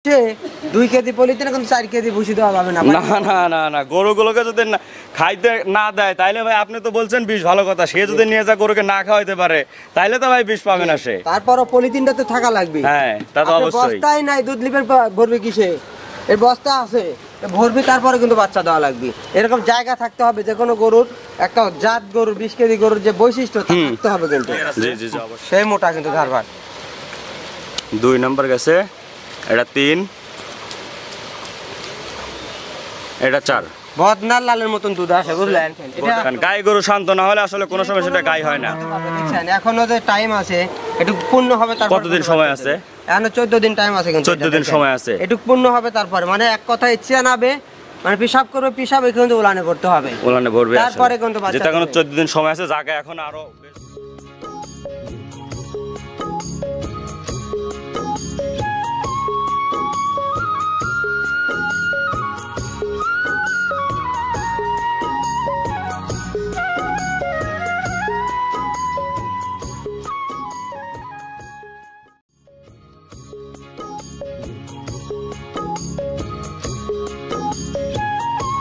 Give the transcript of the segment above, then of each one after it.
2 KG পলিথিনে কিন্তু 4 KG ভুসি দেওয়া যাবে না। না না না না, গরুগুলোকে যদি খাইতে না দেয় তাইলে ভাই আপনি তো বলছেন বিষ ভালো কথা, সে যদি নিয়ে যা গরুকে না খাওয়াইতে পারে তাইলে তো ভাই বিষ পাবে না সে। তারপরও পলিথিনটা তো থাকা লাগবে। হ্যাঁ তা তো অবশ্যই। বস্তাই নাই, দুধ লিবের ভরবে কিসে? এর বস্তা আছে, ভরবি তারপরে কিন্তু বাচ্চা দেওয়া লাগবে। এরকম জায়গা থাকতে হবে, যে কোনো গরুর একটা জাত গরুর 20 কেজি গরুর যে বৈশিষ্ট্য থাকতে হবে কিন্তু। জি জি অবশ্যই। সেই মোটা কিন্তু ধারবার 2 নম্বর গেছে, এটা 3, এটা 4। বদনার লালের মতন দুধ আসে, বুঝলেন? গাই গরু শান্ত না হলে আসলে কোনো সময় সেটা গাই হয় না। দেখছেন এখনো যে টাইম আছে, একটু পূর্ণ হবে। তারপর কতদিন সময় আছে? এখনো 14 দিন টাইম আছে কিন্তু। 14 দিন সময় আছে, একটু পূর্ণ হবে তারপরে, মানে এক কথায় ইচ্ছে নাবে, মানে পিশাব করবে, পিশাব এখানে কিন্তু উলানে করতে হবে, উলানে ভরবে তারপরে কিন্তু বাচ্চা। যেটা এখনো 14 দিন সময় আছে, জায়গা এখন আরো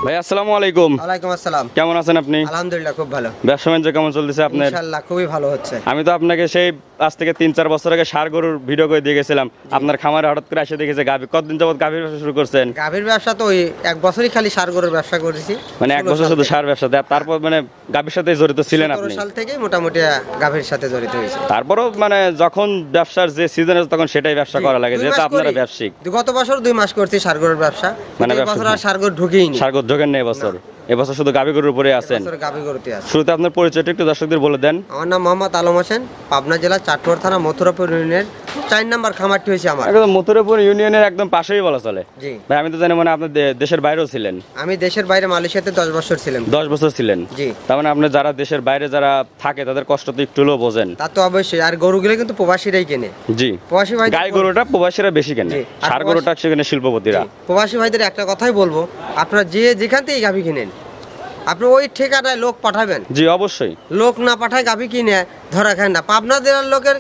ভাই আসসালামু আলাইকুম। ওয়ালাইকুম আসসালাম। কেমন আছেন আপনি? আলহামদুলিল্লাহ খুব ভালো। ব্যবসা বাণিজ্য কেমন চলতেছে আপনার? ইনশাআল্লাহ খুবই ভালো হচ্ছে। আমি তো আপনাকে সেই আজ থেকে 3-4 বছর আগে ষাঁড় গরুর ভিডিও করে দিয়ে গেছিলাম, আপনার খামারে হঠাৎ করে এসে দেখেছে গাভী। কতদিন যাবত গাভীর ব্যবসা শুরু করছেন? গাভীর ব্যবসা তো ওই 1 বছরই খালি ষাঁড় গরুর ব্যবসা করেছি, মানে 1 বছর শুধু ষাঁড় ব্যবসা। তারপর মানে গাভীর সাথে জড়িত ছিলেন আপনি? 17 সাল থেকে মোটামুটি গাভীর সাথে জড়িত হয়েছে। তারপরও মানে যখন ব্যবসার যে সিজন আছে তখন সেটাই ব্যবসা করা লাগে, যেহেতু আপনারা ব্যবসায়িক। গত বছর 2 মাস করছি ষাঁড় গরুর ব্যবসা, মানে এই বছর আর ষাঁড় গরু ঢুকেইনি। ষাঁড় গরু ঢোকেন না এবছর? এবছর শুধু গাভী গরুর উপরে আছেন? গাভী গরুতে আছে। শুরুতে আপনার পরিচয়টা একটু দর্শকদের বলে দেন। আমার নাম মোহাম্মদ আলম হোসেন, পাবনা জেলা চাটমোহর থানা মথুরাপুর ইউনিয়নের 4 নম্বর খামারটি হয়েছে আমার। একদম মথুরাপুর ইউনিয়নের একদম পাশেই বলা চলে। জি ভাই আমি তো জানি মানে আপনি দেশের বাইরেও ছিলেন? আমি দেশের বাইরে মালয়েশিয়াতে 10 বছর ছিলাম। 10 বছর ছিলেন? জি। তার মানে আপনি যারা দেশের বাইরে যারা থাকে তাদের কষ্ট তো একটু হলেও বোঝেন। তা তো অবশ্যই। আর গরুগুলো কিন্তু প্রবাসীরাই কেনে। জি, প্রবাসী ভাই গাই গরুটা প্রবাসীরা বেশি কেনে, ষাঁড় গরুটা সেখানে শিল্পপতিরা। প্রবাসী ভাইদের একটা কথাই বলবো, আপনারা যেখান থেকে গাভী কিনেন আপনি ওই ঠিকানায় লোক পাঠাবেন। জি অবশ্যই। লোক না পাঠায় গাভী কিনে ধরা খান না। পাবনা জেলার লোকের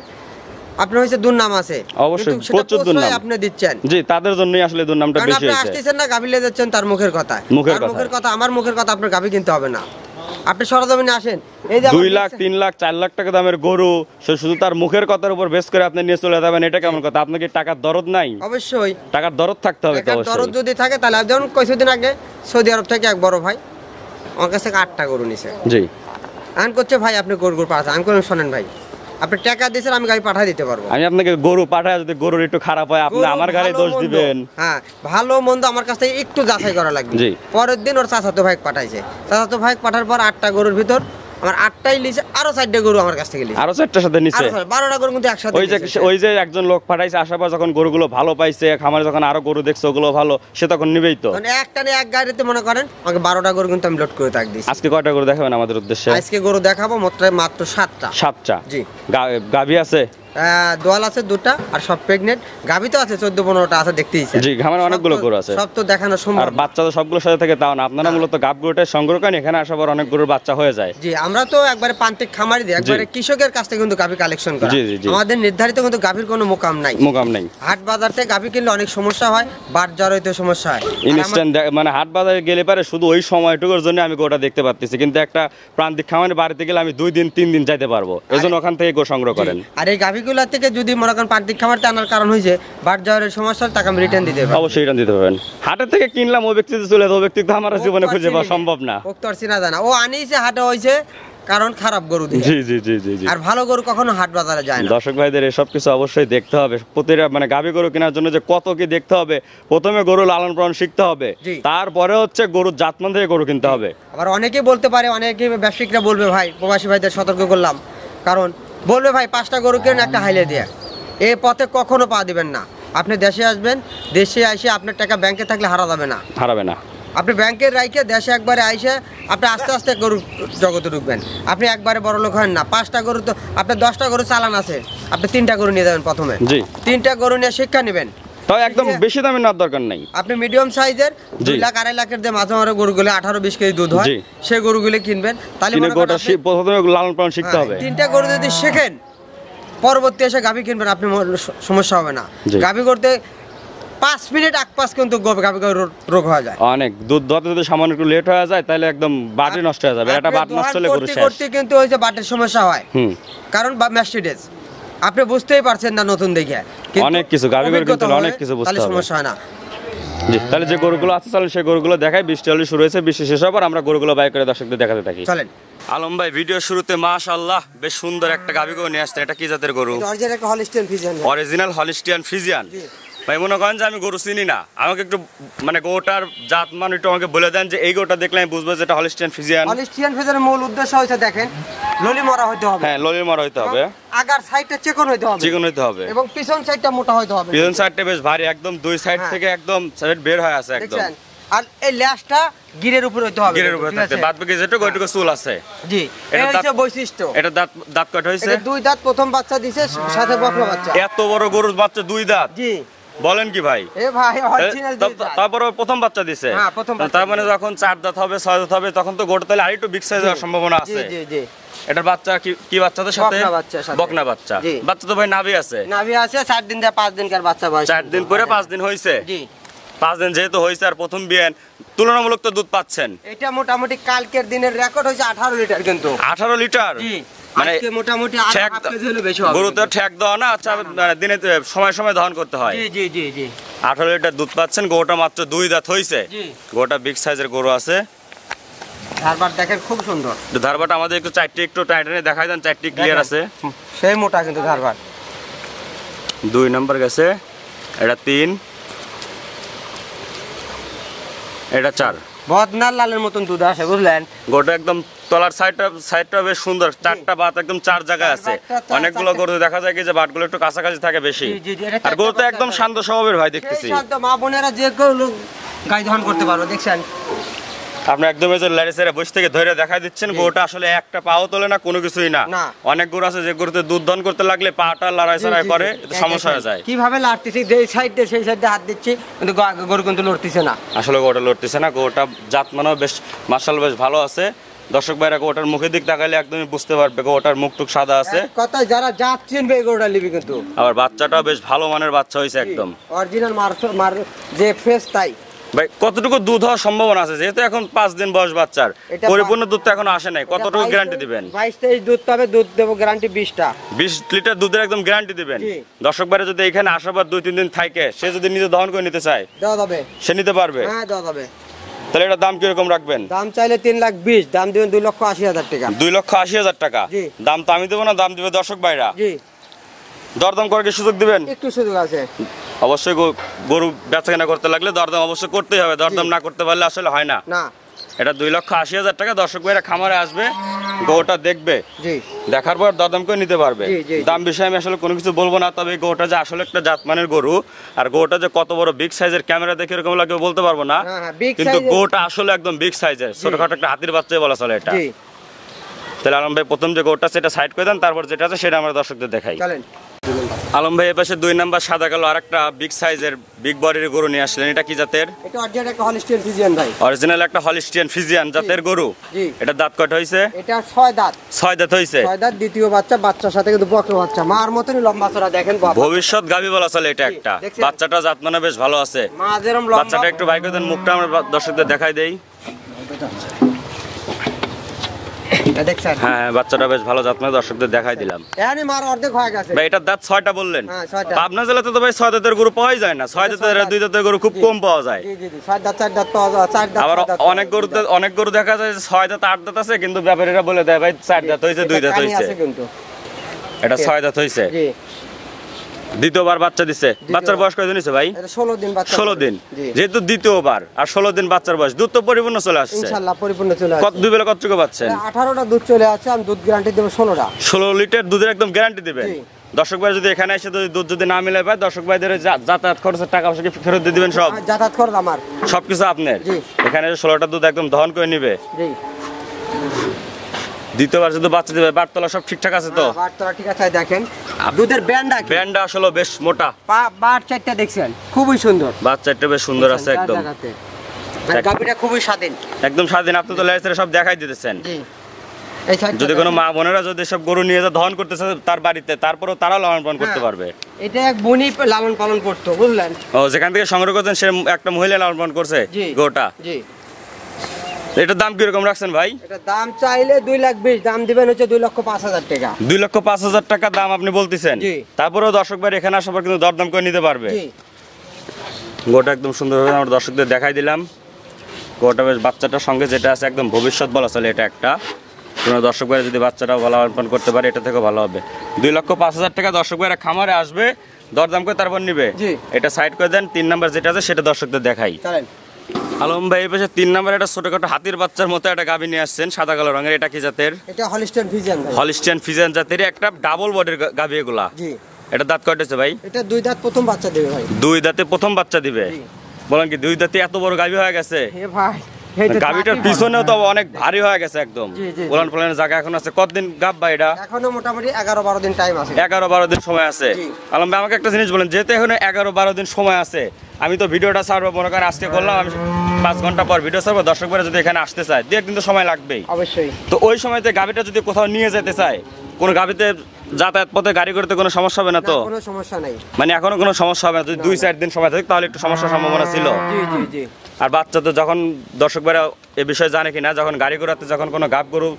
আপনার হইছে দুর্নাম আছে, অবশ্যই প্রচুর দুর্নাম আপনি দিচ্ছেন। জি, তাদের জন্যই আসলে দুর্নামটা বেশি হয়েছে। আপনি আসতেছেন না গাভী নিয়ে যাচ্ছেন তার মুখের কথা, মুখের কথা, আমার মুখের কথা আপনার গাভী কিনতে হবে না। আপনি সরজমিনে আসেন, এই যে 2 লাখ 3 লাখ 4 লাখ টাকা দামের গরু সে শুধু তার মুখের কথার উপর বেস করে আপনি নিয়ে চলে যাবেন, এটা কেমন কথা? আপনাকে টাকার দরদ নাই? অবশ্যই টাকার দরদ থাকতে হবে। দরদ যদি থাকে তাহলে যেমন কিছুদিন আগে সৌদি আরব থেকে এক বড় ভাই আমার কাছ থেকে 8টা গরু নিছে। জি। আন করছে ভাই আপনি গরু পাঠান। আমি বললাম শোনেন ভাই, আপনি টাকা দিয়েছেন, আমি গাড়ি পাঠিয়ে দিতে পারবো। আমি আপনাকে গরু পাঠায় যদি গরুর একটু খারাপ হয় আপনি আমার গাড়ি দোষ দিবেন? হ্যাঁ, ভালো মন্দ আমার কাছ থেকে একটু যাচাই করা লাগবে। জি। পরের দিন ওর চাচাতো ভাই পাঠাইছে, চাচাতো ভাই পাঠার পর 8টা গরুর ভিতর আমার 8টাই লিছে, আরো 4টা গরু আমার কাছ থেকে লিছে, আরো 4টার সাথে নিছে 12টা গরু কিন্তু একসাথে। ওই যে একজন লোক পাঠাইছে, আসার পর যখন গরুগুলো ভালো পাইছে, খামারে যখন আরো গরু দেখছে ওগুলো ভালো, সে তখন নিবেই তো। মানে একটা নিয়ে এক গাড়িতে মনে করেন আমাকে 12টা গরু কিন্তু আমি লোড করে তাক দিছি। আজকে কয়টা গরু দেখাবেন আমাদের উদ্দেশ্যে? আজকে গরু দেখাবো মাত্র 7টা। 7টা? জি। গাভী আছে? দোয়াল আছে 2টা, আর সব প্রেগনেন্ট। গাভী তো আছে 14-15টা আছে, দেখতেইছে। জি, খামারে অনেকগুলো গরু আছে, সব তো দেখানো সম্ভব। আর বাচ্চা তো সবগুলোর সাথে থেকে তাও না, আপনারা মূলত গাব গরুটা সংগ্রহ করেন, এখানে আসার পর অনেক গরুর বাচ্চা হয়ে যায়। জি, আমরা তো একবারে প্রান্তিক খামারি দিই, একবারে কৃষকের কাছ থেকে কিন্তু গাভী কালেকশন করা। জি জি জি। আমাদের নির্ধারিত কিন্তু গাভীর কোনো মোকাম নাই। হাট বাজার থেকে গাভী কিনলে অনেক সমস্যা হয়, বাট জ্বর হইতে সমস্যা হয়। ইনস্ট্যান্ট মানে হাট বাজারে গেলে পারে শুধু ওই সময়টুকুর জন্য আমি গরুটা দেখতে পাচ্ছি, কিন্তু একটা প্রান্তিক খামারে বাড়িতে গেলে আমি 2 দিন 3 দিন যাইতে পারবো, এজন্য ওখান থেকে গরু সংগ্রহ করেন। আর এই গাভীগুলা থেকে যদি মনে করেন প্রান্তিক খামারতে আনার কারণ হইছে বাট জ্বরের সমস্যা, টাকা আমি রিটার্ন দিতে পারবো। অবশ্যই রিটার্ন দিতে পারবেন। হাটের থেকে কিনলাম ওই ব্যক্তি চলে যাবে, ওই ব্যক্তি তো আমার জীবনে খুঁজে পাওয়া সম্ভব না। ও তো আর চিনা জানা, ও আনিছে হাটে হইছে কারণ খারাপ গরু দিয়ে। জি জি জি জি জি। আর ভালো গরু কখনো হাট বাজারে যায় না। দর্শক ভাইদের এসব কিছু অবশ্যই দেখতে হবে। প্রতিটা মানে গাভী গরু কেনার জন্য যে কত কি দেখতে হবে, প্রথমে গরু লালন পালন শিখতে হবে, তারপরে হচ্ছে গরুর জাতমান থেকে গরু কিনতে হবে। আবার অনেকেই বলতে পারে, অনেকে ব্যবসায়িকরা বলবে, ভাই প্রবাসী ভাইদের সতর্ক করলাম, কারণ বলবে ভাই 5টা গরু কেন একটা হাইলে দিয়ে, এই পথে কখনো পা দিবেন না। আপনি দেশে আসবেন, দেশে এসে আপনার টাকা ব্যাংকে থাকলে হারাবে না। আপনি ব্যাংকের রাইখে দেশে একবারে আইসে আপনি আস্তে আস্তে গরু জগতে ঢুকবেন। আপনি একবারে বড় লোক হন না। 5টা গরু তো আপনার 10টা গরু চালান আছে, আপনি 3টা গরু নিয়ে যাবেন প্রথমে। জি। 3টা গরু নিয়ে শিক্ষা নেবেন, তাই একদম বেশি দামে নেওয়ার দরকার নাই। আপনি মিডিয়াম সাইজের 2 লাখ 2.5 লাখের যে মাঝে মাঝে গরুগুলো 18-20 কেজি দুধ হয়, সেই গরুগুলো কিনবেন। তাহলে প্রথমে লালন পালন শিখতে হবে। 3টা গরু যদি শেখেন, পরবর্তী এসে গাভী কিনবেন, আপনি সমস্যা হবে না। গাভী করতে 5 মিনিট আগ পাশ কিন্তু গাভী রোগ হয়ে যায়। অনেক দুধ দতে যদি সামান্য একটু লেট হয়ে যায় তাহলে একদম বাটি নষ্ট হয়ে যাবে। এটা বাট নষ্ট হলে গরু শেষ। করতে কিন্তু ওই যে বাটের সমস্যা হয়, কারণ ম্যাস্টিডেজ আপনি বুঝতেই পারছেন না নতুন দেখে, অনেক কিছু গাভী গরু কিন্তু অনেক কিছু বুঝতে হবে, সমস্যা হয় না। জি, তাহলে যে গরুগুলো আছে তাহলে সেই গরুগুলো দেখাই। বৃষ্টি অলরেডি শুরু হয়েছে, বৃষ্টি শেষ হওয়ার পর আমরা গরুগুলো বাই করে দর্শকদের দেখাতে থাকি। চলেন। আলম ভাই, ভিডিও শুরুতে মাশাআল্লাহ বেশ সুন্দর একটা গাভী গরু নিয়ে আসছেন। এটা কি জাতের গরু? অরিজিনাল একটা Holstein Friesian. Original Holstein Friesian. ভাই মনে করেন যে আমি গরু চিনি না, আমাকে একটু মানে গরুটার জাত মান একটু আমাকে বলে দেন যে এই গরুটা দেখলে আমি বুঝবো যে এটা হলিস্টিয়ান ফ্রিজিয়ান। হলিস্টিয়ান ফ্রিজিয়ানের মূল উদ্দেশ্য হচ্ছে দেখেন ললি মরা হইতে হবে। হ্যাঁ, ললির মরা হইতে হবে। আগার সাইডটা চিকন হইতে হবে। চিকন হইতে হবে এবং পিছন সাইডটা মোটা হইতে হবে। পিছন সাইডটা বেশ ভারী, একদম দুই সাইড থেকে একদম সাইড বের হয়ে আছে একদম। আর এই ল্যাজটা গিরের উপর হইতে হবে। গিরের উপর থাকতে বাদ বাকি যেটুকু ওইটুকু চুল আছে। জি, এটা হচ্ছে বৈশিষ্ট্য। এটা দাঁত কয়টা হইছে? এটা 2 দাঁত, প্রথম বাচ্চা দিছে, সাথে বকনা বাচ্চা। এত বড় গরুর বাচ্চা 2 দাঁত? জি। বলেন কি ভাই? এ ভাই অরিজিনাল 2 দাঁত। তারপর প্রথম বাচ্চা দিছে? হ্যাঁ, প্রথম বাচ্চা। তার মানে যখন 4 দাঁত হবে 6 দাঁত হবে তখন তো গরুটা তাহলে আরেকটু বিগ সাইজ হওয়ার সম্ভাবনা আছে। জি জি জি। এটার বাচ্চা কি বাচ্চাদের সাথে? বকনা বাচ্চা। বাচ্চা তো ভাই নাভি আছে? নাভি আছে, 4 দিন দিয়ে 5 দিনকার বাচ্চা বয়স। 4 দিন পরে 5 দিন হইছে? জি। 5 দিন যেহেতু হইছে আর প্রথম বিয়ান, তুলনামূলক তো দুধ পাচ্ছেন। এটা মোটামুটি কালকের দিনের রেকর্ড হইছে 18 লিটার কিন্তু। 18 লিটার? জি। মানে মোটামুটি 8 কেজি হলে বেশি হবে। গরু তো ঠেক দাও না, আচ্ছা দিনে সময় সময় দহন করতে হয়। জি জি জি জি। 18 লিটার দুধ পাচ্ছেন, গরুটা মাত্র 2 দাঁত হইছে। জি। গরুটা বিগ সাইজের গরু আছে। ধারবাট দেখেন খুব সুন্দর। ধারবাট আমাদের একটু চারটি একটু টাইটানে দেখাই দেন, চারটি ক্লিয়ার আছে। সেই মোটা কিন্তু ধারবাট। 2 নাম্বার গেছে, এটা 3, এটা 4। বদনার লালের মতন দুধ আসে, বুঝলেন? গরুটা একদম তলার সাইডটা বেশ সুন্দর, 4টা বাত একদম 4 জায়গায় আছে। অনেকগুলো গরু দেখা যায় কি যে বাটগুলো একটু কাছাকাছি থাকে বেশি। আর গরুটা একদম শান্ত স্বভাবের ভাই দেখতেছি। শান্ত, মা বোনেরা যে কেউ লোক গাই দহন করতে পারবে, দেখছেন? আপনি একদম এই যে লাইসেরে বসে থেকে ধরে দেখাই দিচ্ছেন, গরুটা আসলে একটা পাও তোলে না, কোনো কিছুই না। অনেক গরু আছে যে গরুতে দুধ দহন করতে লাগলে পাটা লড়াই করে, সমস্যা হয়ে যায়। কিভাবে লড়তেছি, যেই সাইডে সেই সাইডে হাত দিচ্ছি কিন্তু গরু কিন্তু লড়তেছে না। আসলে গরুটা লড়তেছে না। গরুটা জাত মানও বেশ মাশাআল্লাহ বেশ ভালো আছে। দর্শক ভাইরা গরুটার মুখের দিক তাকাইলে একদমই বুঝতে পারবে গরুটার মুখটুক সাদা আছে। কথা যারা জাত চিনবে গরুটা নিবি কিন্তু। আবার বাচ্চাটাও বেশ ভালো মানের বাচ্চা হইছে একদম। অরিজিনাল মার যে ফ্রেশ তাই। ভাই কতটুকু দুধ হওয়ার সম্ভাবনা আছে? যেহেতু এখন 5 দিন বয়স বাচ্চার, পরিপূর্ণ দুধ তো এখন আসে নাই, কতটুকু গ্যারান্টি দিবেন? 22-23 দুধ পাবে, দুধ দেব গ্যারান্টি 20টা। 20 লিটার দুধের একদম গ্যারান্টি দিবেন। দর্শক ভাইরা যদি এখানে আসার পর 2-3 দিন থাকে, সে যদি নিজে দহন করে নিতে চায় দেওয়া যাবে, সে নিতে পারবে? হ্যাঁ দেওয়া যাবে। তাহলে এটা দাম কিরকম রাখবেন? দাম চাইলে 3,20,000, দাম দিবেন 2,80,000 টাকা। 2,80,000 টাকা? দাম তো আমি দেবো না, দাম দিবে দর্শক ভাইরা। জি। দরদাম করার কি সুযোগ দিবেন? একটু সুযোগ আছে। অবশ্যই গরু বেচাকেনা করতে লাগলে দরদাম অবশ্যই করতেই হবে, দরদাম না করতে পারলে আসলে হয় না। না, এটা 2,80,000 টাকা। দর্শক ভাইরা খামারে আসবে, গরুটা দেখবে, দেখার পর দরদাম করে নিতে পারবে। দাম বিষয়ে আমি আসলে কোনো কিছু বলবো না, তবে এই গরুটা যে আসলে একটা জাতমানের গরু, আর গরুটা যে কত বড় বিগ সাইজের, ক্যামেরা দেখে এরকম লাগে বলতে পারবো না, কিন্তু গরুটা আসলে একদম বিগ সাইজের, ছোটখাটো একটা হাতির বাচ্চাই বলা চলে এটা। তাহলে আলম ভাই প্রথম যে গরুটা সেটা সাইড করে দেন, তারপর যেটা আছে সেটা আমরা দর্শকদের দেখাই। আলম ভাই এপাশে 2 নাম্বার সাদা কালো আরেকটা বিগ সাইজের বিগ বডির গরু নিয়ে আসলেন, এটা কি জাতের? এটা অরিজিনাল একটা হলিস্টিয়ান ফ্রিজিয়ান ভাই। অরিজিনাল একটা হলিস্টিয়ান ফ্রিজিয়ান জাতের গরু। এটা দাঁত কয়টা হইছে? এটা 6 দাঁত। 6 দাঁত হইছে? 6 দাঁত, দ্বিতীয় বাচ্চা, বাচ্চার সাথে কিন্তু বকনা বাচ্চা, মার মতনই লম্বা চড়া, দেখেন ভবিষ্যৎ গাভী বলা চলে এটা একটা। বাচ্চাটা জাতমানে বেশ ভালো আছে। মা যেরকম লম্বা, বাচ্চাটা একটু বাইক করে দেন, মুখটা আমরা দর্শকদের দেখাই দেই। দেখছেন? হ্যাঁ, বাচ্চাটা বেশ ভালো জাতমানের, দর্শকদের দেখাই দিলাম। এখানে মার অর্ধেক হয়ে গেছে ভাই। এটার দাঁত 6টা বললেন? হ্যাঁ 6টা। পাবনা জেলাতে তো ভাই 6 দাঁতের গরু পাওয়াই যায় না, 6 দাঁতের 2 দাঁতের গরু খুব কম পাওয়া যায়। জি জি জি, 6 দাঁত 4 দাঁত পাওয়া যায়, 4 দাঁত। আবার অনেক গরু দেখা যায় 6 দাঁত 8 দাঁত আছে, কিন্তু ব্যাপারীরা বলে দেয় ভাই 4 দাঁত হইছে, 2 দাঁত হইছে। এটা 6 দাঁত হইছে। জি। দ্বিতীয়বার বাচ্চা দিছে। বাচ্চার বয়স কয়দিন হইছে ভাই? এটা 16 দিন বাচ্চা। 16 দিন। যেহেতু দ্বিতীয়বার আর 16 দিন বাচ্চার বয়স, দুধ তো পরিপূর্ণ চলে আসছে ইনশাআল্লাহ, পরিপূর্ণ চলে আসছে। কত দুই বেলা কতটুকু পাচ্ছেন? 18টা দুধ চলে আসছে, আমি দুধ গ্যারান্টি দেব 16টা। 16 লিটার দুধের একদম গ্যারান্টি দিবেন। দর্শক ভাই যদি এখানে এসে দুধ যদি না মিলে পায়, দর্শক ভাইদের যাতায়াত খরচের টাকা পয়সা কি ফেরত দিয়ে দিবেন? সব যাতায়াত খরচ আমার, সবকিছু আপনার। এখানে 16টা দুধ একদম দহন করে নিবে। জি। দ্বিতীয়বার যদি বাচ্চা দিবে, বাটতলা সব ঠিকঠাক আছে তো? বাটতলা ঠিক আছে। দেখেন দুধের ব্যান্ডটা আসলে বেশ মোটা। বাট চারটা দেখছেন, খুবই সুন্দর। বাট চারটা বেশ সুন্দর আছে একদম। গাভীটা খুবই স্বাধীন, একদম স্বাধীন। আপনি তো লাইসের সব দেখাই দিতেছেন। যদি কোনো মা বোনেরা যদি সব গরু নিয়ে যা দহন করতেছে তার বাড়িতে, তারপরেও তারা লালন পালন করতে পারবে। এটা এক বোনই লালন পালন করতো, বুঝলেন? ও, যেখান থেকে সংগ্রহ করছেন সে একটা মহিলা লালন পালন করছে গরুটা। জি। এটার দাম কিরকম রাখছেন ভাই? এটার দাম চাইলে 2,20,000, দাম দিবেন হচ্ছে 2,05,000 টাকা। 2,05,000 টাকা দাম আপনি বলতেছেন? তারপরেও দর্শক ভাই এখানে আসার পর কিন্তু দরদাম করে নিতে পারবে। গরুটা একদম সুন্দরভাবে আমরা দর্শকদের দেখাই দিলাম। গরুটা বেশ বাচ্চাটার সঙ্গে যেটা আছে একদম ভবিষ্যৎ বলা চলে এটা একটা। কোনো দর্শক ভাইরা যদি বাচ্চাটাও লালন পালন করতে পারে এটা থেকেও ভালো হবে। 2,05,000 টাকা দর্শক ভাইরা খামারে আসবে, দরদাম করে তারপর নিবে। এটা সাইড করে দেন। 3 নাম্বার যেটা আছে সেটা দর্শকদের দেখাই। আলম ভাই এই পাশে 3 নাম্বার একটা ছোটখাটো হাতির বাচ্চার মতো একটা গাভী নিয়ে আসছেন, সাদা কালো রঙের। এটা কি জাতের? এটা হলিস্টিয়ান ফ্রিজিয়ান ভাই। হলিস্টিয়ান ফ্রিজিয়ান জাতের একটা ডাবল বডির গাভী এগুলা। জি। এটা দাঁত কয়টাছে ভাই? এটা 2 দাঁত প্রথম বাচ্চা দিবে ভাই। 2 দাঁতে প্রথম বাচ্চা দিবে? বলেন কি 2 দাঁতে এত বড় গাভী হয়ে গেছে? এ ভাই গাভীটার পিছনেও তো অনেক ভারী হয়ে গেছে একদম। উলান পালানের জায়গা এখন আছে। কতদিন গাব ভাই এটা? এখনো মোটামুটি 11-12 দিন টাইম আছে। 11-12 দিন সময় আছে। আলম ভাই আমাকে একটা জিনিস বলেন, যেহেতু এখন 11-12 দিন সময় আছে, আমি তো ভিডিওটা ছাড়বো মনে করেন আজকে করলাম, আমি 5 ঘন্টা পর ভিডিও ছাড়বো। দর্শকরা যদি এখানে আসতে চায় 2 একদিন তো সময় লাগবেই অবশ্যই। তো ওই সময়তে গাভীটা যদি কোথাও নিয়ে যেতে চায়, কোন গাভীতে যাতায়াত পথে গাড়ি করতে কোনো সমস্যা হবে না তো? কোনো সমস্যা নাই, মানে এখনো কোনো সমস্যা হবে না। যদি 2-4 দিন সময় থাকে তাহলে একটু সমস্যার সম্ভাবনা ছিল। জি জি জি। আর বাচ্চা তো যখন দর্শক ভাইরা এ বিষয়ে জানে কিনা, যখন গাড়ি ঘোড়াতে যখন কোনো গাব গরু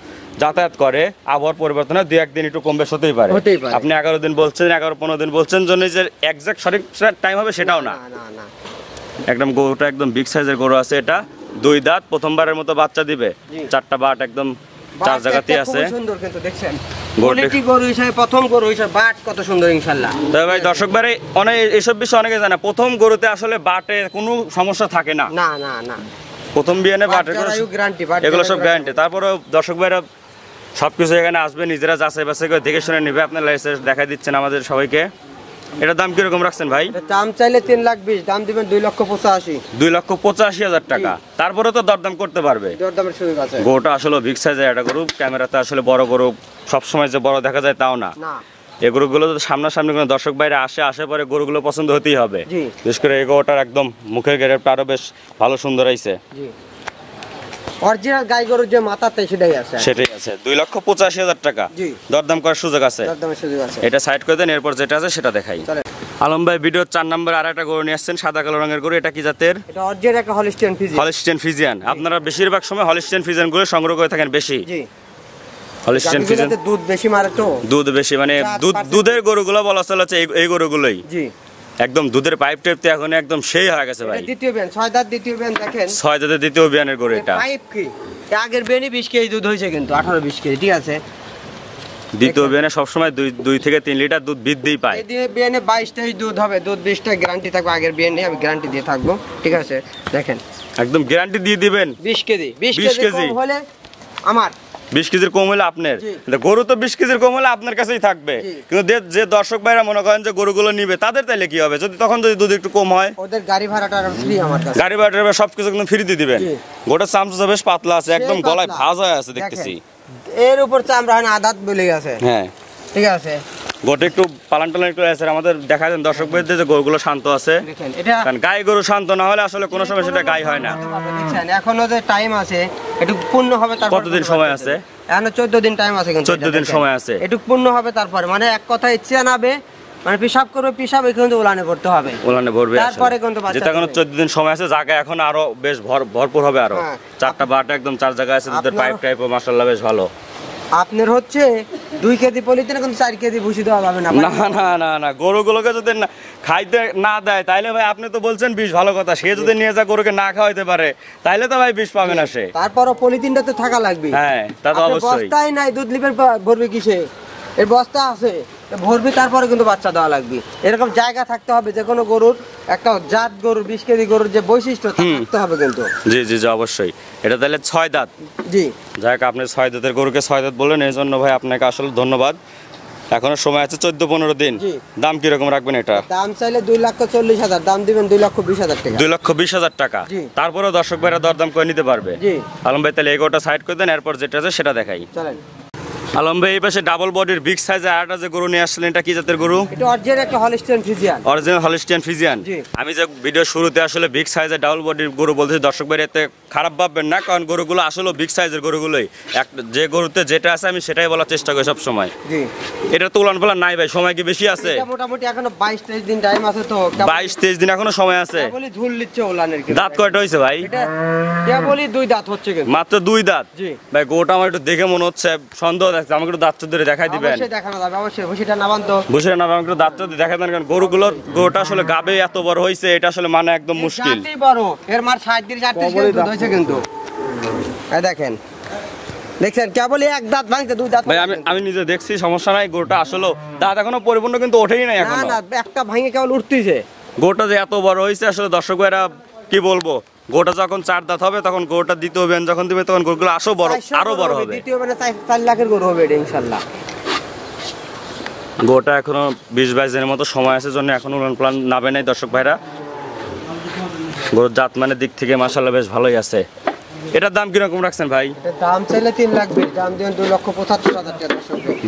যাতায়াত করে আবহাওয়ার পরিবর্তনে 2-1 দিন একটু কম বেশ হতেই পারে। আপনি 11 দিন বলছেন, 11-15 দিন বলছেন, জন্য যে এক্সাক্ট সঠিক টাইম হবে সেটাও না। একদম গরুটা একদম বিগ সাইজের গরু আছে। এটা 2 দাঁত, প্রথমবারের মতো বাচ্চা দিবে। 4টা বাট একদম 4 জায়গাতেই আছে। সুন্দর কিন্তু দেখছেন কোয়ালিটি গরু হিসেবে, প্রথম গরু হিসেবে বাট কত সুন্দর ইনশাআল্লাহ। তবে ভাই দর্শক ভাই অনেক এইসব বিষয় অনেকে জানে, প্রথম গরুতে আসলে বাটে কোনো সমস্যা থাকে না। না না না, প্রথম বিয়ানে বাটের গ্যারান্টি, এগুলো সব গ্যারান্টি। তারপরে দর্শক ভাইরা সবকিছু এখানে আসবে, নিজেরা যাচাই বাছাই করে দেখে শুনে নেবে। আপনার লাইসেন্স দেখাই দিচ্ছেন আমাদের সবাইকে। এটার দাম কিরকম রাখছেন ভাই? দাম চাইলে 3,20,000, দাম দিবেন 2,85,000। 2,85,000 টাকা। তারপরে তো দরদাম করতে পারবে, দরদামের সুযোগ আছে। গরুটা আসলে বিগ সাইজের একটা গরু। ক্যামেরাতে আসলে বড় গরু সবসময় যে বড় দেখা যায় তাও না। এই গরুগুলো তো সামনাসামনি কোনো দর্শক বাইরে আসে পরে গরুগুলো পছন্দ হতেই হবে। বিশেষ করে এই গরুটার একদম মুখের গেটআপটা আরো বেশ ভালো সুন্দর হয়েছে। অরিজিনাল গাই গরুর যে মাথাতে সেটাই আছে। 2,85,000 টাকা। দরদাম করার সুযোগ আছে। এটা সাইড করে দেন, এরপর যেটা আছে সেটা দেখাই। আলম ভাই ভিডিওর 4 নম্বরে আরেকটা গরু নিয়ে আসছেন, সাদা কালো রঙের গরু। এটা কি জাতের? এটা অরিজিনাল একটা হলিস্টিয়ান ফ্রিজিয়ান। Holstein Friesian. আপনারা বেশিরভাগ সময় হলিস্টিয়ান ফ্রিজিয়ান গুলো সংগ্রহ করে থাকেন বেশি। হলিস্টিয়ান ফ্রিজিয়ান দুধ বেশি মারে তো। দুধ বেশি মানে দুধের গরুগুলো বলা চলেছে এই গরুগুলোই। জি। একদম দুধের পাইপ টেপতে এখন একদম সেই হয়ে গেছে ভাই। দ্বিতীয় বিয়ান, 6 দাঁত দ্বিতীয় বিয়ান দেখেন। 6 দাঁতের দ্বিতীয় বিয়ানের গরু এটা। পাইপ কি? আগের বিয়ানে 20 কেজি দুধ হয়েছে কিন্তু 18-20 কেজি, ঠিক আছে। দ্বিতীয় বিয়ানে সবসময় 2 থেকে 3 লিটার দুধ বৃদ্ধি পায়। এই বিয়ানে 22-23 দুধ হবে, দুধ 20টা গ্যারান্টি থাকবে। আগের বিয়ানে আমি গ্যারান্টি দিয়ে থাকবো, ঠিক আছে। দেখেন একদম গ্যারান্টি দিয়ে দিবেন। 20 কেজি 20 কেজি কম হলে আমার, 20 কেজির কম হলে আপনার। গরু তো 20 কেজির কম হলে আপনার কাছেই থাকবে, কিন্তু যে দর্শক ভাইরা মনে করেন যে গরুগুলো নিবে তাদের তাইলে কি হবে? যদি তখন যদি দুধ একটু কম হয়, ওদের গাড়ি ভাড়াটা ফ্রি আমার কাছে। গাড়ি ভাড়াটা সবকিছু একদম ফ্রি দিয়ে দিবেন। গোটা চামচা বেশ পাতলা আছে, একদম গলায় ভাঁজ হয়ে আছে দেখতেছি। এর উপর চামড়া হয় না, আদাত বলে গেছে। হ্যাঁ ঠিক আছে। গোটা একটু পালান টালান একটু আছে। আমাদের দেখা দেন দর্শক ভাইদের যে গরুগুলো শান্ত আছে, কারণ গাই গরু শান্ত না হলে আসলে কোনো সময় সেটা গাই হয় না। দেখছেন এখনো যে টাইম আছে, একটু পূর্ণ হবে। তারপর কতদিন সময় আছে? এখনো 14 দিন টাইম আছে কিন্তু। 14 দিন সময় আছে, একটু পূর্ণ হবে তারপরে। মানে এক কথা ইচ্ছে নাবে, মানে পিশাব করবে, পিশাব কিন্তু উলানে পড়তে হবে, উলানে ভরবে। তারপরে কিন্তু বাচ্চা, যেটা এখনো 14 দিন সময় আছে, জায়গা এখন আরো বেশ ভরপুর হবে। আরো 4টা বাটা একদম 4 জায়গা আছে, দুধের পাইপ টাইপও মাশাআল্লাহ বেশ ভালো। আপনার হচ্ছে 2 কেজি পলিথিনে কিন্তু 4 কেজি ভুসি দেওয়া যাবে না। না না না, গরুগুলোকে যদি খাইতে না দেয় তাইলে ভাই, আপনি তো বলছেন বিষ, ভালো কথা। সে যদি নিয়ে যা গরুকে না খাওয়াইতে পারে তাইলে তো ভাই বিষ পাবে না সে। তারপরও পলিথিনটা তো থাকা লাগবে। হ্যাঁ তা তো অবশ্যই। বস্তাই নাই, দুধ লিবেন ভরবে কিসে? এর বস্তা আছে, ভরবে, তারপরে কিন্তু বাচ্চা দেওয়া লাগবে। এরকম জায়গা থাকতে হবে, যে কোনো গরুর একটা জাত গরুর 20 কেজি গরুর যে বৈশিষ্ট্য থাকতে হবে কিন্তু। জি জি জি অবশ্যই। এটা তাহলে 6 দাঁত। জি। যাক, আপনি 6 দাঁতের গরুকে 6 দাঁত বললেন, এই জন্য ভাই আপনাকে আসলে ধন্যবাদ। এখনো সময় আছে 14-15 দিন। দাম কিরকম রাখবেন এটা? দাম চাইলে 2,40,000, দাম দিবেন 2,20,000 টাকা। 2,20,000 টাকা। তারপরে দর্শক ভাইরা দরদাম করে নিতে পারবে। আলম ভাই তাহলে এগোটা সাইড করে দেন, এরপর যেটা আছে সেটা দেখাই। চলেন। আলম ভাই এই পাশে ডাবল বডির বিগ সাইজ আরেকটা যে গরু নিয়ে আসলেন, এটা কি জাতের গরু? এটা অরিজিনাল একটা Holstein Friesian. Original Holstein Friesian. আমি যে ভিডিও শুরুতে আসলে বিগ সাইজের ডাবল বডির গরু বলতেছি, দর্শক ভাই এতে খারাপ ভাববেন না, কারণ গরুগুলো আসলে বিগ সাইজের গরুগুলোই। যে গরুতে যেটা আছে আমি সেটাই বলার চেষ্টা করি সব সময়। জি, এটা তো উলান পালান নাই ভাই, সময় কি বেশি আছে? এটা মোটামুটি এখনো 22-23 দিন টাইম আছে তো। 22-23 দিন এখনো সময় আছে। বলি ঝুল লিচ্ছে উলানের। দাঁত কয়টা হইছে ভাই? এটা বলি 2 দাঁত হচ্ছে কিন্তু। মাত্র 2 দাঁত? জি ভাই গরুটা আমার একটু দেখে মনে হচ্ছে সন্দেহ লাগছে, আমাকে একটু দাঁত ধরে দেখাই দিবেন? অবশ্যই দেখানো যাবে, অবশ্যই। ভুসিটা নাবান তো। ভুসিটা নাবান, একটু দাঁত দেখাই দেন, কারণ গরুটা আসলে গাবে এত বড় হইছে, এটা আসলে মানে একদম মুশকিল। জাতি বড়, এর মার 60-38 কেজি দুধ হইছে কিন্তু। এই দেখেন, দেখছেন কেবলই এক দাঁত ভাঙতে 2 দাঁত। ভাই আমি নিজে দেখছি, সমস্যা নাই। গরুটা আসলে দাঁত এখনো পরিপূর্ণ কিন্তু ওঠেই নাই এখনো। না না, একটা ভাঙে কেবল উঠতেছে। গরুটা যে এত বড় হইছে আসলে দর্শক ভাইরা কি বলবো, গরুটা যখন 4 দাঁত হবে তখন গরুটা দ্বিতীয় বেন যখন দিবে তখন গরুগুলো আরো বড় হবে। দ্বিতীয় বেনে 4 লাখের গরু হবে এটা ইনশাআল্লাহ। গরুটা এখনো 20-22 দিনের মতো সময় আছে, জন্য এখনো উলান পালান নাবে নাই দর্শক ভাইরা। গরুর জাত মানের দিক থেকে মাশাআল্লাহ বেশ ভালোই আছে। এটার দাম কিরকম রাখছেন ভাই? এটার দাম চাইলে 3 লাখ, দাম দিবেন 2,75,000 টাকা।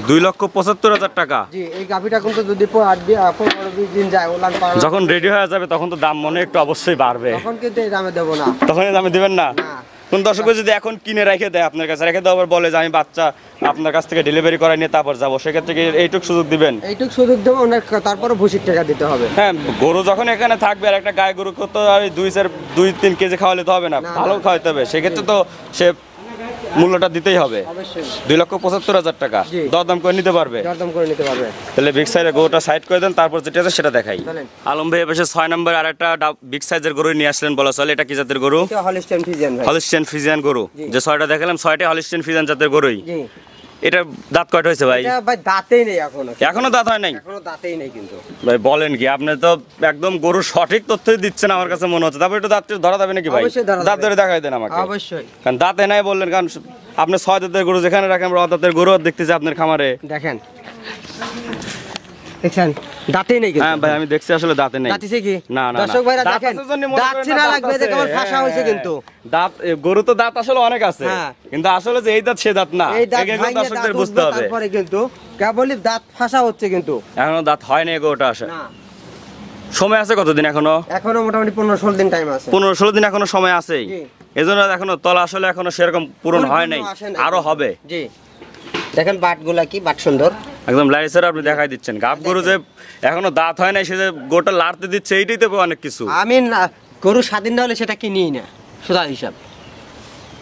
2,75,000 টাকা? জি, এই গাভিটা কিন্তু যদি 15-20 দিন যায় উলান পালান, যখন রেডি হয়ে যাবে তখন তো দাম মনে একটু অবশ্যই বাড়বে। তখন কিন্তু এই দামে দেব না। তখন এই দামে দিবেন না? না। কোন দর্শক যদি এখন কিনে রেখে দেয় আপনার কাছে, রেখে দেওয়ার বলে যে আমি বাচ্চা আপনার কাছ থেকে ডেলিভারি করাই নিয়ে তারপর যাবো, সেক্ষেত্রে কি এইটুকু সুযোগ দিবেন? এইটুক সুযোগ দেবো, তারপরে ভুসির টাকা দিতে হবে। হ্যাঁ, গরু যখন এখানে থাকবে আর একটা গায়ে গরু তো আর 2-3 কেজি খাওয়ালে তো হবে না, ভালো খাওয়াতে হবে, সেক্ষেত্রে তো সে মূল্যটা দিতেই হবে। 2,75,000 টাকা দরদাম করে নিতে পারবে? দরদাম করে নিতে পারবে। তাহলে বিগ সাইজের গরুটা সাইড করে দেন, তারপর যেটা আছে সেটা দেখাই। আলম ভাই এসে 6 নম্বর আর একটা বিগ সাইজের গরু নিয়ে আসলেন বলা চলে, এটা কি জাতের গরু? এটা হলিস্টিয়ান ফ্রিজিয়ান ভাই। হলিস্টিয়ান ফ্রিজিয়ান গরু। যে 6টা দেখালাম 6টা হলিস্টিয়ান ফ্রিজিয়ান জাতের গরুই। জি। এটা দাঁত কয়টা হয়েছে ভাই? এটা ভাই দাঁতেই নেই এখনো। এখনো দাঁত হয় নাই? এখনো দাঁতেই নেই কিন্তু। ভাই বলেন কি, আপনি তো একদম গরুর সঠিক তথ্যই দিচ্ছেন আমার কাছে মনে হচ্ছে। তারপর একটু দাঁত ধরা যাবে নাকি ভাই? দাঁত ধরে দেখাই দেন আমাকে। অবশ্যই। কারণ দাঁতে নাই বললেন, কারণ আপনি 6 দাঁতের গরু যেখানে রাখেন আমরা দাঁতের গরু দেখতেছি আপনার খামারে। দেখেন, দেখছেন দাঁতেই নেই কিন্তু। হ্যাঁ ভাই আমি দেখছি আসলে দাঁতে নেই। দাঁতিছে কি? না না, দর্শক ভাইরা দেখেন, দাঁত চিনা লাগবে, যে কেবল ফাঁসা হইছে কিন্তু। দাঁত গরু তো দাঁত আসলে অনেক আছে, কিন্তু আসলে যে এই দাঁত সে দাঁত না, এই দাঁত এগুলো দর্শকদের বুঝতে হবে। তারপরে কিন্তু কেবলই দাঁত ফাঁসা হচ্ছে কিন্তু। এখনো দাঁত হয় না গরুটা আসে। না, সময় আছে কতদিন এখনো? এখনো মোটামুটি 15-16 দিন টাইম আছে। 15-16 দিন এখনো সময় আছে। এজন্য এখনো তলা আসলে এখনো সেরকম পূরণ হয় নাই, আরো হবে। জি, দেখেন বাটগুলা কি বাট সুন্দর, একদম লাইসের আপনি দেখাই দিচ্ছেন। গাব গরু যে এখনো দাঁত হয় নাই, সে যে গোটা লাড়তে দিচ্ছে, এইটাই তো অনেক কিছু। আমি গরু স্বাধীন না হলে সেটা কিনিই না, সোজা হিসাব।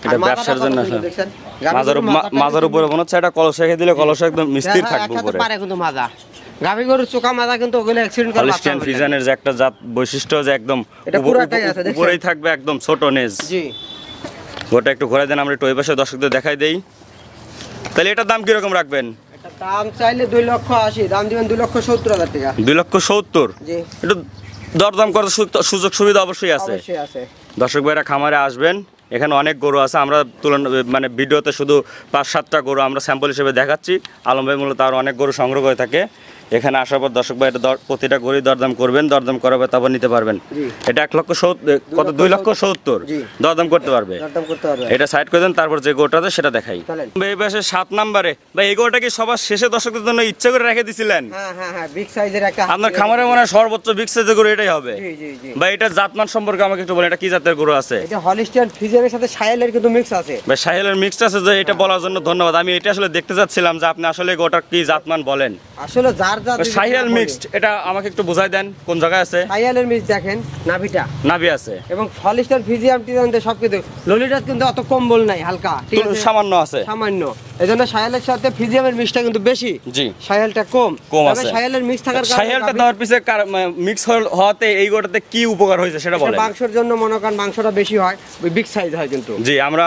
এটা ব্যবসার জন্য মাজার উপরে মনে হচ্ছে একটা কলস রেখে দিলে কলস একদম স্থির থাকবে উপরে। পারে কিন্তু মাজা গাভী গরুর চোকা মাজা কিন্তু ওগুলো অ্যাক্সিডেন্ট করে। হলিস্টিয়ান ফ্রিজিয়ানের যে একটা জাত বৈশিষ্ট্য যে একদম উপরেই থাকবে, একদম ছোট নেজ। জি, গোটা একটু ঘোরাই দেন, আমরা একটু ওই পাশে দর্শকদের দেখাই দেই। তাহলে এটার দাম কিরকম রাখবেন? এটা দাম চাইলে 2,80,000, দাম দিবেন 2,70,000 টাকা। 2,70,000? জি। একটু দরদাম করার সুযোগ সুবিধা অবশ্যই আছে। অবশ্যই আছে। দর্শক ভাইরা খামারে আসবেন, এখানে অনেক গরু আছে। আমরা মানে ভিডিওতে শুধু 5-7টা গরু আমরা স্যাম্পল হিসেবে দেখাচ্ছি। আলম ভাই মূলত আরও অনেক গরু সংগ্রহ করে থাকে। এখানে আসার পর দর্শক ভাই প্রতিটা গরু দরদাম করবেন, দরদাম করাবে তারপর নিতে পারবেন। এটা 1,70,000 কত 2,70,000 দরদাম করতে পারবে। এটা সাইড করে দেন, তারপর যে গরুটা আছে সেটা দেখাই। এই পাশে 7 নম্বরে ভাই, এই গরুটা কি সবার শেষে দর্শকদের জন্য ইচ্ছা করে রেখে দিছিলেন? হ্যাঁ হ্যাঁ হ্যাঁ, বিগ সাইজের একটা। আপনার খামারে মনে হয় সর্বোচ্চ বিগ সাইজের গরু এটাই হবে। জি জি জি ভাই, এটা জাতমান সম্পর্কে আমাকে একটু বলেন, এটা কি জাতের গরু আছে? এটা হলিস্টিয়ান ফ্রিজিয়ানের সাথে শাহেলের কিন্তু মিক্স আছে। ভাই শাহেলের মিক্স আছে, যে এটা বলার জন্য ধন্যবাদ। আমি এটা আসলে দেখতে চাচ্ছিলাম যে আপনি আসলে গোটা কি জাতমান বলেন। আসলে যার জাত শাহেল মিক্সড, এটা আমাকে একটু বুঝাই দেন কোন জায়গায় আছে? শাহেলের মিক্স দেখেন, নাভিটা নাভি আছে, এবং হলিস্টিয়ান ফ্রিজিয়ান টিজানতে সবকিছু। ললিটা কিন্তু অত কম্বল নাই, হালকা সামান্য আছে, সামান্য। এজন্য শাহেলের সাথে ফ্রিজিয়ামের মিক্সটা কিন্তু বেশি। জি, শাহেলটা কম আছে। শাহেলের মিক্স থাকার কারণে, শাহেলটা দেওয়ার পিছে মিক্স হওয়াতে এই গোটাতে কি উপকার হয়েছে সেটা বলেন। মাংসের জন্য মনে করেন মাংসটা বেশি হয়, বিগ সাইজ হয় কিন্তু। জি, আমরা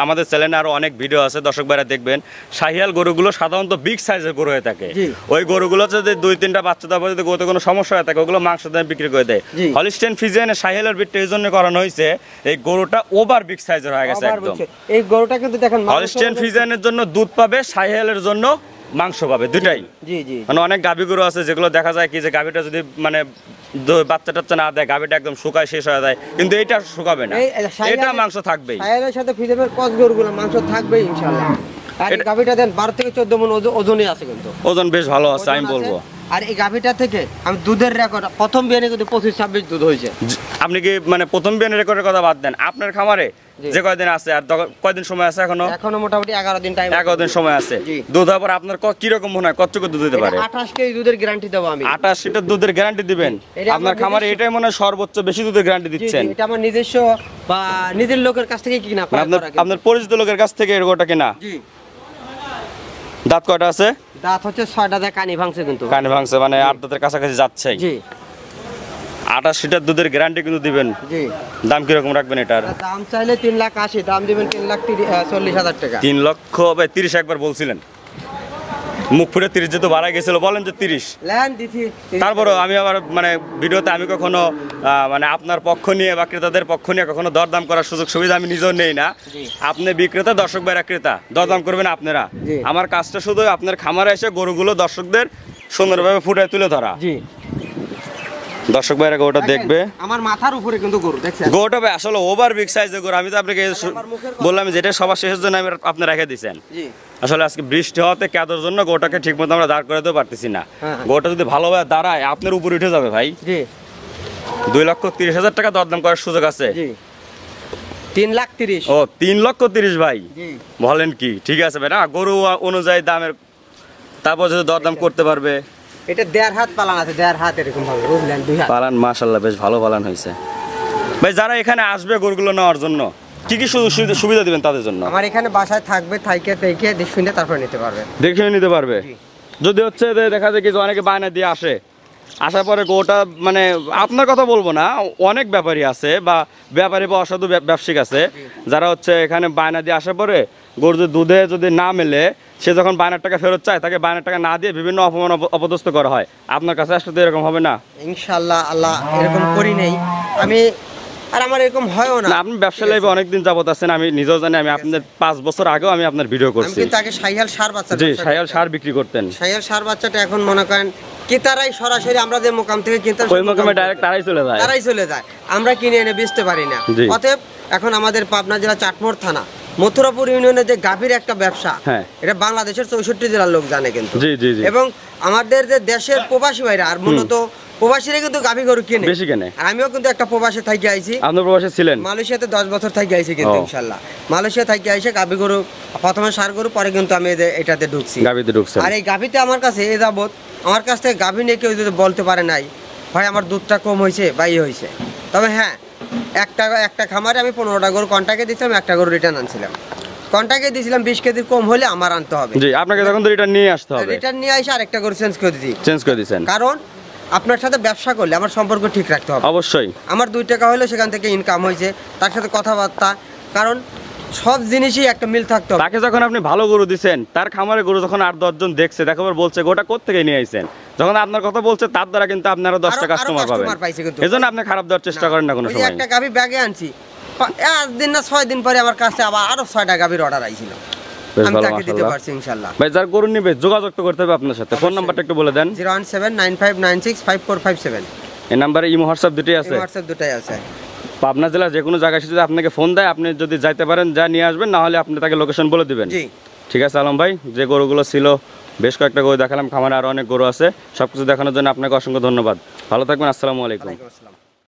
আমাদের চ্যানেলে আরো অনেক ভিডিও আছে, দর্শক ভাইরা দেখবেন। শাহিয়াল গরুগুলো সাধারণত বিগ সাইজের গরু হয়ে থাকে। ওই গরুগুলো যদি 2-3টা বাচ্চা দেওয়ার যদি গরুতে কোনো সমস্যা হয়ে থাকে, ওগুলো মাংস দামে বিক্রি করে দেয়। হলিস্টিয়ান ফ্রিজিয়ানের শাহিয়ালের বিটটা এই জন্য করানো হয়েছে, এই গরুটা ওভার বিগ সাইজের হয়ে গেছে একদম। এই গরুটা কিন্তু দেখেন, হলিস্টিয়ান ফ্রিজিয়ানের জন্য দুধ পাবে, শাহিয়ালের জন্য মাংস পাবে, দুটাই। জি জি, মানে অনেক গাভী গরু আছে যেগুলো দেখা যায় কি যে গাভীটা যদি মানে বাচ্চা টাচ্চা না দেয়, গাভীটা একদম শুকায় শেষ হয়ে যায়, কিন্তু এইটা শুকাবে না, এটা মাংস থাকবেই। শাহেলের সাথে ফ্রিজিয়ানের ক্রস গরুগুলো মাংস থাকবেই ইনশাআল্লাহ। আর এই গাভীটা দেন 12 থেকে 14 মণ ওজনই আছে, কিন্তু ওজন বেশ ভালো আছে আমি বলবো। আর এই গাভীটা থেকে আমি দুধের রেকর্ড প্রথম বিয়ানে কিন্তু 25-26 দুধ হয়েছে। আপনি কি মানে প্রথম বিয়ানের রেকর্ডের কথা বাদ দেন, আপনার খামারে যে কয়দিন আছে আর কয়দিন সময় আছে এখনো মোটামুটি 11 দিন টাইম, 11 দিন সময় আছে। দুধ হবার আপনার কি রকম মনে হয় কতটুকু দুধ দিতে পারে? 28 কেজি দুধের গ্যারান্টি দেব আমি। 28 লিটার দুধের গ্যারান্টি দিবেন আপনার খামারে? এটাই মনে হয় সর্বোচ্চ বেশি দুধের গ্যারান্টি দিচ্ছেন। এটা আমার নিজস্ব বা নিজের লোকের কাছ থেকে কিনা, আপনার পরিচিত লোকের কাছ থেকে এরকমটা কিনা? জি। দাঁত কয়টা আছে? দাঁত হচ্ছে 6টা, দাঁত কানি ভাঙছে, কিন্তু কানি ভাঙছে মানে 8 দাঁতের কাছাকাছি যাচ্ছে। জি। 28 লিটার দুধের গ্যারান্টি কিন্তু দিবেন। জি। দাম কি রকম রাখবেন এটার? দাম চাইলে 3,80,000, দাম দিবেন 3,40,000 টাকা। 3,30,000 একবার বলছিলেন, মুখ ফুটে 30 যেহেতু বাড়া গেছিল, বলেন যে 30 লেন দিছি। তারপরে আমি আবার মানে ভিডিওতে আমি কখনো মানে আপনার পক্ষ নিয়ে বা ক্রেতাদের পক্ষ নিয়ে কখনো দরদাম করার সুযোগ সুবিধা আমি নিজেও নেই না। আপনি বিক্রেতা, দর্শক ভাইরা ক্রেতা, দরদাম করবেন আপনারা। আমার কাজটা শুধু আপনার খামারে এসে গরুগুলো দর্শকদের সুন্দরভাবে ফুটায় তুলে ধরা। জি। দর্শক ভাইরা গরুটা দেখবে, আমার মাথার উপরে কিন্তু গরু দেখছেন। গরুটা ভাই আসলে ওভার বিগ সাইজের গরু। আমি তো আপনাকে বললাম যেটা সবার শেষের জন্য আমি আপনি রেখে দিয়েছেন। আসলে আজকে বৃষ্টি হওয়াতে কাদার জন্য গরুটাকে ঠিক মতো আমরা দাঁড় করাতেও পারতেছি না। গরুটা যদি ভালোভাবে দাঁড়ায় আপনার উপরে উঠে যাবে ভাই। জি। 2,30,000 টাকা দরদাম করার সুযোগ আছে। জি। 3,30,000। ও 3,30,000 ভাই, বলেন কি? ঠিক আছে ভাই, না গরু অনুযায়ী দামের, তারপর যদি দরদাম করতে পারবে। এটা 1.5 হাত পালান আছে, 1.5 হাত এরকম ভাবে, বুঝলেন? 2 হাত পালান, মাশাআল্লাহ বেশ ভালো পালান হয়েছে ভাই। যারা এখানে আসবে গরুগুলো নেওয়ার জন্য কি কি সুবিধা দিবেন তাদের জন্য? আমার এখানে বাসায় থাকবে, থাইকে দেখে শুনে তারপরে নিতে পারবে। দেখে নিতে পারবে। যদি হচ্ছে দেখা যায় কিছু অনেকে বায়না দিয়ে আসে, আসার পরে গোটা মানে আপনার কথা বলবো না, অনেক ব্যাপারী আছে বা ব্যাপারী বা অসাধু ব্যবসায়িক আছে যারা হচ্ছে এখানে বায়না দিয়ে আসার পরে গরু দুধে যদি না মেলে, সে যখন বায়নার টাকা ফেরত চায় তাকে বায়নার টাকা না দিয়ে বিভিন্ন অপমান অপদস্থ করা হয়। আপনার কাছে আসলে তো এরকম হবে না? ইনশাআল্লাহ আল্লাহ এরকম করি নেই আমি, আর আমার এরকম হয়ও না। আপনি ব্যবসা লাইফে অনেকদিন যাবত আছেন, আমি নিজেও জানি। আমি আপনাদের 5 বছর আগেও আমি আপনার ভিডিও করছি। আমি কিন্তু আগে শাইহাল সার বাচ্চা, জি শাইহাল সার বিক্রি করতেন। শাইহাল সার বাচ্চাটা এখন মনে করেন ক্রেতারাই সরাসরি আমরা যে মোকাম থেকে কিনতে, ওই মোকামে ডাইরেক্ট তারাই চলে যায়, আমরা কিনে এনে বেচতে পারি না। অতএব এখন আমাদের পাবনা জেলা চাটমোড় থানা মথুরাপুর ইউনিয়নে যে গাভীর একটা ব্যবসা, এটা বাংলাদেশের 64 জেলার লোক জানে কিন্তু। এবং আমাদের যে দেশের প্রবাসী ভাইরা, আর মূলত প্রবাসীরা কিন্তু গাভী গরু কিনে বেশি কেনে। আমিও কিন্তু একটা প্রবাসে থাকি আইছি। আপনি প্রবাসে ছিলেন? মালয়েশিয়াতে 10 বছর থাকি আইছি কিন্তু ইনশাআল্লাহ। মালয়েশিয়া থাকি আইছে গাভী গরু, প্রথমে সার গরু, পরে কিন্তু আমি এটাতে ঢুকছি, গাভীতে ঢুকছি। আর এই গাভীতে আমার কাছে এ যাবত আমার কাছ থেকে গাভী নিয়ে কেউ যদি বলতে পারে নাই ভাই আমার দুধটা কম হয়েছে বা ইয়ে হয়েছে। তবে হ্যাঁ, একটা খামারে আমি 15টা গরু কন্টাক্টে দিয়েছিলাম, একটা গরু রিটার্ন আনছিলাম। কন্টাক্টে দিয়েছিলাম 20 কেজি কম হলে আমার আনতে হবে। জি, আপনাকে তখন তো রিটার্ন নিয়ে আসতে হবে। রিটার্ন নিয়ে এসে আরেকটা গরু চেঞ্জ করে দিয়েছেন। কারণ আপনার সাথে ব্যবসা করলে আমার সম্পর্ক ঠিক রাখতে হবে। অবশ্যই। আমার 2 টাকা হলো সেখান থেকে ইনকাম হয়েছে, তার সাথে কথাবার্তা, কারণ সব জিনিসই একটা মিল থাকতে হবে। তাকে যখন আপনি ভালো গরু দিচ্ছেন, তার খামারে গরু যখন 8-10 জন দেখছে, দেখাবার বলছে গোটা কোত্থেকে নিয়ে আইছেন, যখন আপনার কথা বলছে তার দ্বারা কিন্তু আপনারা 10টা কাস্টমার পাবেন। এজন্য আপনি খারাপ দেওয়ার চেষ্টা করেন না কোনো সময়। একটা গাভী ব্যাগে আনছি, 5 দিন না 6 দিন পরে আমার কাছে আবার আরো 6টা গাভীর অর্ডার আইছিল, আমি তাকে দিতে পারছি ইনশাআল্লাহ। ভাই যার গরু নিবে যোগাযোগ তো করতে হবে আপনার সাথে। ফোন নাম্বারটা একটু বলে দেন। 01795965457। এই নম্বরে ইমো হোয়াটসঅ্যাপ দুটোই আছে? হোয়াটসঅ্যাপ দুটোই আছে। পাবনা জেলার যে কোনো জায়গায় যদি আপনাকে ফোন দেয়, আপনি যদি যাইতে পারেন যা নিয়ে আসবেন, না হলে আপনি তাকে লোকেশন বলে দিবেন। জি ঠিক আছে আলম ভাই, যে গরুগুলো ছিল বেশ কয়েকটা গরু দেখালাম, খামারে আরো অনেক গরু আছে, সবকিছু দেখানোর জন্য আপনাকে অসংখ্য ধন্যবাদ। ভালো থাকবেন, আসসালামু আলাইকুম।